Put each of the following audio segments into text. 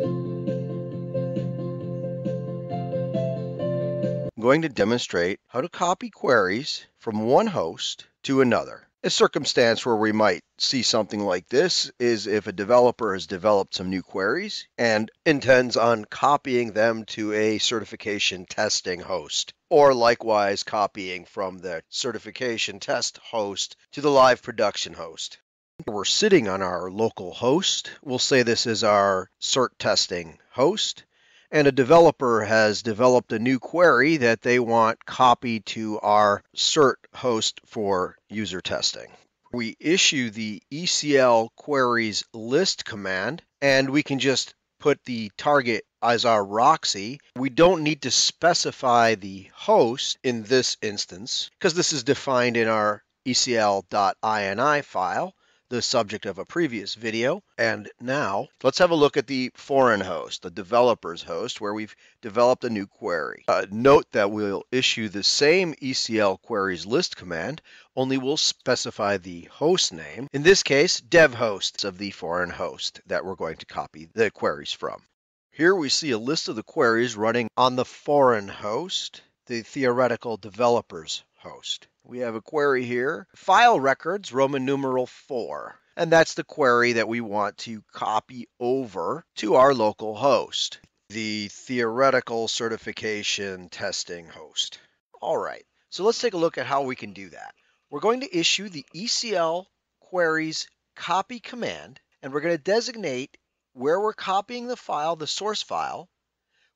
I'm going to demonstrate how to copy queries from one host to another. A circumstance where we might see something like this is if a developer has developed some new queries and intends on copying them to a certification testing host, or likewise copying from the certification test host to the live production host. We're sitting on our local host. We'll say this is our cert testing host. And a developer has developed a new query that they want copied to our cert host for user testing. We issue the ECL queries list command, and we can just put the target as our Roxy. We don't need to specify the host in this instance because this is defined in our ECL.ini file, the subject of a previous video. And now let's have a look at the foreign host, the developer's host, where we've developed a new query. Note that we'll issue the same ECL queries list command, only we'll specify the host name. In this case, dev hosts of the foreign host that we're going to copy the queries from. Here we see a list of the queries running on the foreign host, the theoretical developer's host. We have a query here, file records, Roman numeral 4. And that's the query that we want to copy over to our local host, the theoretical certification testing host. All right, so let's take a look at how we can do that. We're going to issue the ECL queries copy command, and we're going to designate where we're copying the file, the source file,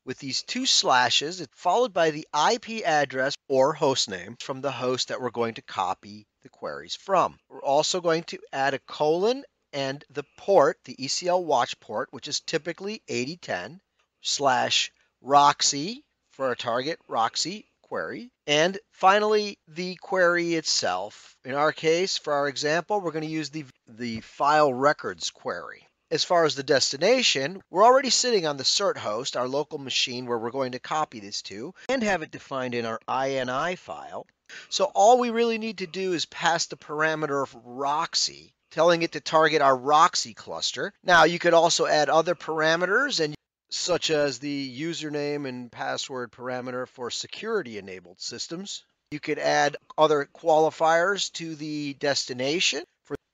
with these 2 slashes, followed by the IP address or host name from the host that we're going to copy the queries from. We're also going to add a colon and the port, the ECL watch port, which is typically 8010 / Roxy for our target Roxy query. And finally, the query itself. In our case, for our example, we're going to use the file records query. As far as the destination, we're already sitting on the cert host, our local machine where we're going to copy this to, and have it defined in our INI file. So all we really need to do is pass the parameter of Roxy, telling it to target our Roxy cluster. Now you could also add other parameters, and such as the username and password parameter for security-enabled systems. You could add other qualifiers to the destination.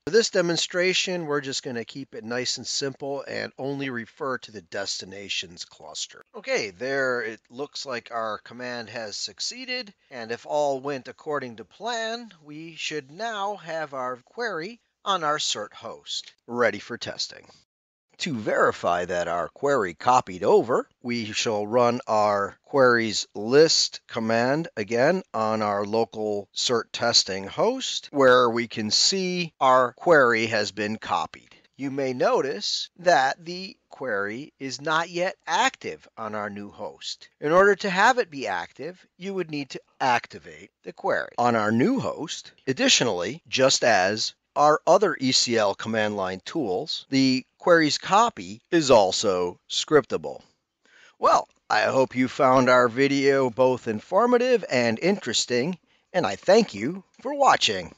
For this demonstration, we're just going to keep it nice and simple and only refer to the destinations cluster. Okay, there it looks like our command has succeeded, and if all went according to plan, we should now have our query on our cert host, ready for testing. To verify that our query copied over, we shall run our queries list command again on our local cert testing host, where we can see our query has been copied. You may notice that the query is not yet active on our new host. In order to have it be active, you would need to activate the query on our new host. Additionally, just as our other ECL command line tools, the queries copy is also scriptable. Well, I hope you found our video both informative and interesting, and I thank you for watching.